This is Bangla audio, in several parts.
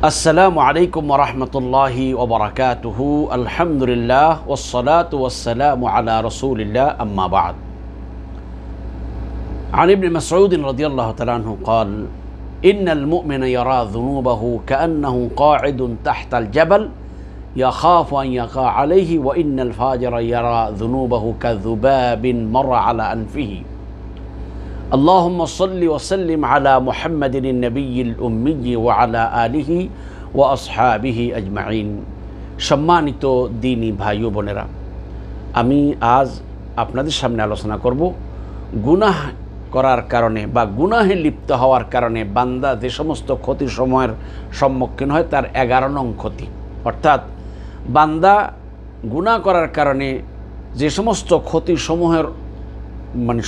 আসসালামু আলাইকুম ওয়া রাহমাতুল্লাহি ওয়া বারাকাতুহু আলহামদুলিল্লাহ ওয়াসসালাতু ওয়াসসালামু আলা রাসূলিল্লাহ আম্মা বা'দ عن ابن مسعود رضي الله تعالى عنه قال إن المؤمن يرى ذنوبه كأنه قاعد تحت الجبل يخاف أن يقع عليه وإن الفاجر يرى ذنوبه كذباب مر على أنفه اللهم صل وسلم على محمد النبي الأمي وعلى آله وأصحابه أجمعين সম্মানিত দ্বীনি ভাই ও বোনেরা, আমি আজ আপনাদের সামনে আলোচনা করব গুনাহ করার কারণে বা গুনাহে লিপ্ত হওয়ার কারণে বান্দা যে সমস্ত ক্ষতি সময়ের সম্মুখীন হয় তার 11 নং ক্ষতি। অর্থাৎ বান্দা গুনাহ করার কারণে যে সমস্ত ক্ষতিসমূহের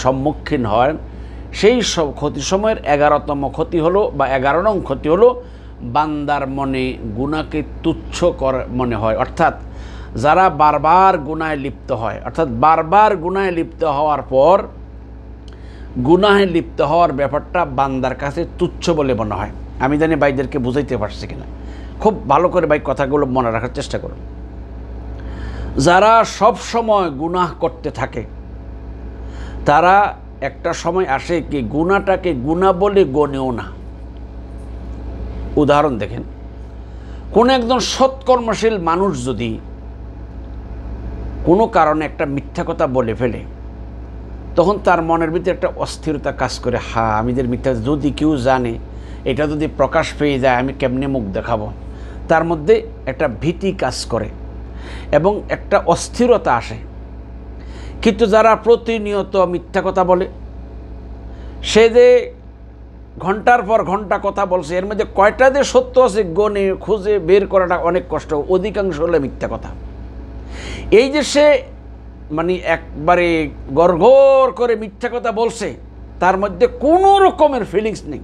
সম্মুখীন হয় সেই সব ক্ষতি সময়ের 11তম ক্ষতি হলো বা 11 নং ক্ষতি হলো বান্দার মনে গুনাহকে তুচ্ছ মনে হয়। অর্থাৎ যারা বারবার গুনাহে লিপ্ত হয়, অর্থাৎ বারবার গুনাহে লিপ্ত হওয়ার পর গুনাহে লিপ্ত হওয়ার ব্যাপারটা বান্দার কাছে তুচ্ছ বলে মনে হয়। আমি জানি ভাইদেরকে বুঝাইতে পারছি কিনা, খুব ভালো করে ভাই কথাগুলো মনে রাখার চেষ্টা করুন। যারা সব সময় গুনাহ করতে থাকে তারা একটা সময় আসে কি গুনাহটাকে গুনাহ বলে গণেও না। উদাহরণ দেখেন, কোন একজন সৎকর্মশীল মানুষ যদি কোনো কারণে একটা মিথ্যা কথা বলে ফেলে, তখন তার মনের ভিতরে একটা অস্থিরতা কাজ করে। আমি যে মিথ্যা যদি কেউ জানে, এটা যদি প্রকাশ পেয়ে যায় আমি কেমনে মুখ দেখাবো, তার মধ্যে একটা ভীতি কাজ করে এবং একটা অস্থিরতা আসে। কিন্তু যারা প্রতিনিয়ত মিথ্যা কথা বলে, সে যে ঘন্টার পর ঘন্টা কথা বলছে, এর মধ্যে কয়টা যে সত্য আছে গণে খুঁজে বের করাটা অনেক কষ্ট, অধিকাংশ হলে মিথ্যা কথা। এই যে সে একবারে গড়গড় করে মিথ্যা কথা বলছে, তার মধ্যে কোনো রকমের ফিলিংস নেই,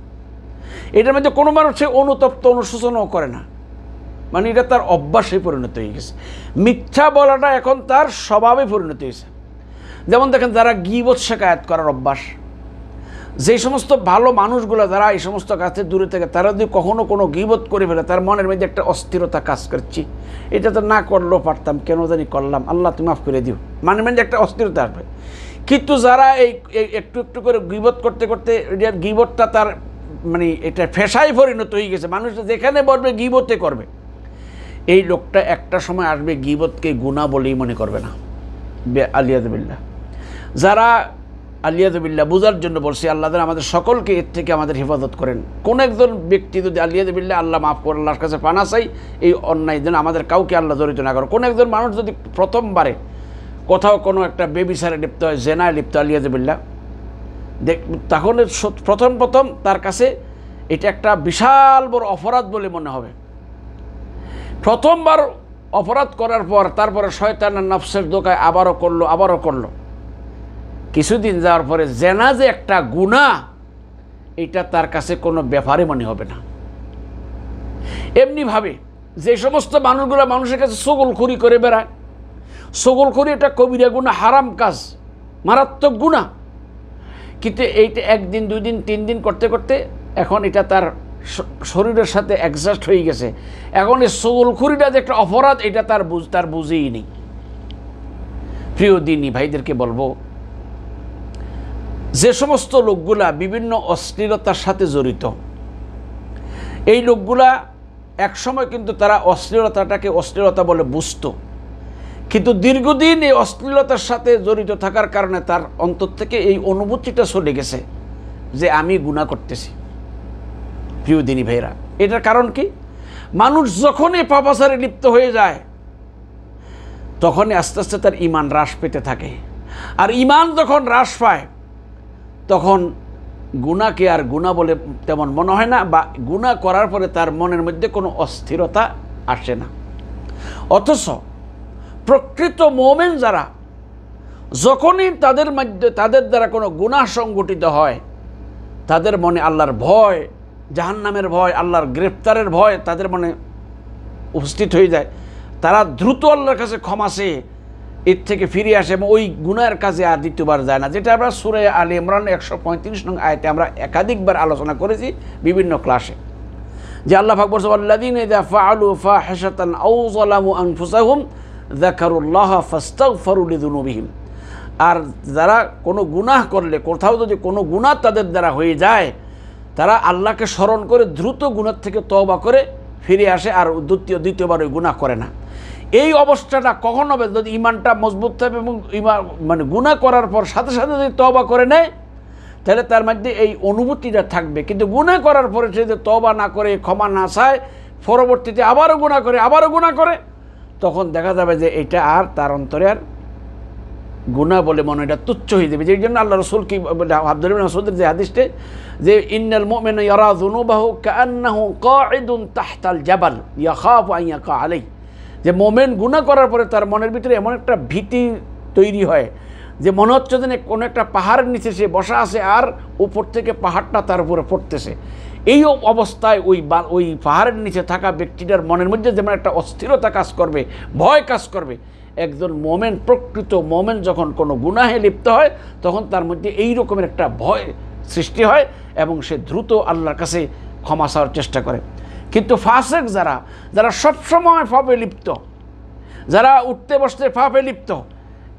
এটার মধ্যে কোনো মানুষ সে অনুতপ্ত অনুশোচনাও করে না। এটা তার অভ্যাসে পরিণত হয়ে গেছে। মিথ্যা বলাটা এখন তার স্বভাবে পরিণত হয়েছে। যেমন দেখেন, যারা গীবত শিকায়াত করার অভ্যাস, যে সমস্ত ভালো মানুষগুলো যারা এই সমস্ত কাছে দূরে থেকে, তারা যদি কখনো কোনো গীবত করে ফেলে, তার মনের মধ্যে একটা অস্থিরতা কাজ করছি, এটা তো না করলেও পারতাম, কেন জানি করলাম, আল্লাহ তুমি মাফ করে দিও, মধ্যে একটা অস্থিরতা আসবে। কিন্তু যারা এই একটু একটু করে গীবত করতে করতে গীবতটা তার এটা ফেসায় পরিণত হয়ে গেছে, মানুষ যেখানে বলবে গীবতে করবে, এই লোকটা একটা সময় আসবে গীবতকে গুনাহ বলেই মনে করবে না। আলিয়াযুবিল্লাহ। যারা আলিয়াযুবিল্লাহ, বুঝার জন্য বলছি, আল্লাহ আমাদের সকলকে এর থেকে আমাদের হেফাজত করেন। কোন একজন ব্যক্তি যদি আলিয়াযুবিল্লাহ, আল্লাহ মাফ করে, আল্লাহর কাছে পানা চাই, এই অন্যায় যেন আমাদের কাউকে আল্লাহ জড়িত না করে। কোন একজন মানুষ যদি প্রথমবারে কোথাও কোনো একটা বেবিচারে লিপ্ত হয়, জেনায় লিপ্ত, আলিয়াযুবিল্লাহ, তখন প্রথম তার কাছে এটা একটা বিশাল বড় অপরাধ বলে মনে হবে। প্রথমবার অপরাধ করার পর তারপরে শয়তানের নফসের দোকায় আবারও করলো। কিছুদিন যাওয়ার পরে জেনা যে একটা গুনাহ, এটা তার কাছে কোনো ব্যাপারে মনে হবে না। এমনিভাবে যে সমস্ত মানুষগুলো মানুষের কাছে চগলখুরি করে বেড়ায়, চগলখুরি এটা কবিরা গুনাহ, হারাম কাজ, মারাত্মক গুনাহ, কিন্তু এইটা 1 দিন 2 দিন 3 দিন করতে করতে এখন এটা তার শরীরের সাথে অ্যাডজাস্ট হয়ে গেছে। এখন এই চগলখুরিটা যে একটা অপরাধ, এটা তার বুঝেই নেই। প্রিয় দ্বীনি ভাইদেরকে বলবো, যে সমস্ত লোকগুলা বিভিন্ন অশ্লীলতার সাথে জড়িত, এই লোকগুলা একসময় কিন্তু তারা অশ্লীলতাটাকে অশ্লীলতা বলে বুঝতো, কিন্তু দীর্ঘদিন এই অশ্লীলতার সাথে জড়িত থাকার কারণে তার অন্তর থেকে এই অনুভূতিটা চলে গেছে যে আমি গুনাহ করতেছি। প্রিয় দ্বীনি ভাইরা, এটার কারণ কি? মানুষ যখনই পাপাচারে লিপ্ত হয়ে যায়, তখনই আস্তে আস্তে তার ঈমান হ্রাস পেতে থাকে। আর ঈমান যখন হ্রাস পায়, তখন গুনাহকে আর গুনাহ বলে তেমন মনে হয় না, বা গুনাহ করার পরে তার মনের মধ্যে কোনো অস্থিরতা আসে না। অথচ প্রকৃত মুমিন যারা, যখনই তাদের দ্বারা কোনো গুনাহ সংগঠিত হয়, তাদের মনে আল্লাহর ভয়, জাহান্নামের ভয়, আল্লাহর গ্রেফতারের ভয় তাদের মনে উপস্থিত হয়ে যায়। তারা দ্রুত আল্লাহর কাছে ক্ষমা চেয়ে এর থেকে ফিরে আসে এবং ওই গুনাহের কাজে আর দ্বিতীয়বার যায় না, যেটা আমরা সূরা আলে ইমরান 135 নং আয়াতে আমরা একাধিকবার আলোচনা করেছি বিভিন্ন ক্লাসে। যে আল্লাহ পাক বলেছেন আল্লাযীনা ইযা ফাআলু ফাহিশাতান আও যালামু আনফুসাহুম যাকারুল্লাহা ফাস্তাগফারু লিযুনুবিহিম। আর যারা কোনো গুনাহ করলে, কোথাও যদি কোনো গুনাহ তাদের দ্বারা হয়ে যায়, তারা আল্লাহকে স্মরণ করে দ্রুত গুনাহ থেকে তওবা করে ফিরে আসে, আর দ্বিতীয়বার ওই গুনাহ করে না। এই অবস্থাটা কখন হবে? যদি ইমানটা মজবুত থাকবে এবং মানে গুনাহ করার পর সাথে সাথে যদি তওবা করে নেয়, তাহলে তার মধ্যে এই অনুভূতিটা থাকবে। কিন্তু গুনাহ করার পরে সে যদি তওবা না করে, ক্ষমা না চায়, পরবর্তীতে আবারও গুনাহ করে, তখন দেখা যাবে যে এটা আর তার অন্তরে আর গুনাহ বলে মনে এটা তুচ্ছ হয়ে যাবে। যেই জন্য আল্লাহ রাসূল কি আব্দুল্লাহ ইবনে মাসউদের যে হাদিসটা, যে ইন্নাল মুমিনা ইয়ারা যুনুবাহু কাআন্নাহু কাঈদুন তাহতাল জাবাল ইয়াখাফু আন ইয়াকা আলাইহি, যে মোমেন গুনাহ করার পরে তার মনের ভিতরে এমন একটা ভীতি তৈরি হয় যে মনে হচ্ছে যেন কোনো একটা পাহাড়ের নিচে সে বসা আছে আর উপর থেকে পাহাড়টা তার উপরে পড়তেছে। এই অবস্থায় ওই পাহাড়ের নিচে থাকা ব্যক্তিটার মনের মধ্যে যেমন একটা অস্থিরতা কাজ করবে, ভয় কাজ করবে। একজন মোমেন, প্রকৃত মোমেন যখন কোনো গুনাহে লিপ্ত হয়, তখন তার মধ্যে এই রকমের একটা ভয় সৃষ্টি হয় এবং সে দ্রুত আল্লাহর কাছে ক্ষমা চাওয়ার চেষ্টা করে। কিন্তু ফাসেক যারা সবসময় পাপে লিপ্ত, যারা উঠতে বসতে পাপে লিপ্ত,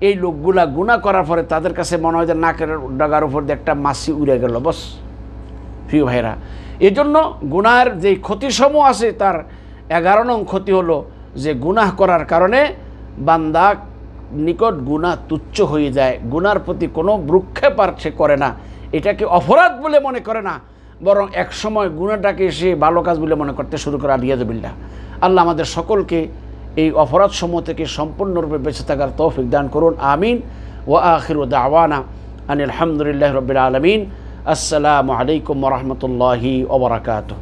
এই লোকগুলা গুনাহ করার পরে তাদের কাছে মনে হয় যে নাকের ডাগার উপর দিয়ে একটা মাছি উড়ে গেল, বস। প্রিয় ভাইরা, এজন্য গুনাহের যে ক্ষতিসমূহ আছে তার 11 নং ক্ষতি হলো যে গুনাহ করার কারণে বান্দা নিকট গুনাহ তুচ্ছ হয়ে যায়, গুনার প্রতি কোনো ভ্রুক্ষেপ আর সে করে না, এটাকে অপরাধ বলে মনে করে না, বরং একসময় গুনাহটাকে সে ভালো কাজ বলে মনে করতে শুরু করে। আলিয়াযুবিল্লাহ। আল্লাহ আমাদের সকলকে এই অপরাধ সমূহ থেকে সম্পূর্ণরূপে বেঁচে থাকার তৌফিক দান করুন, আমিন। ওয়া আখিরু দাওয়ানা আনিল হামদুলিল্লাহি রাব্বিল আলামিন। আসসালামু আলাইকুম ওয়া রাহমাতুল্লাহি ওয়া বারাকাতুহু।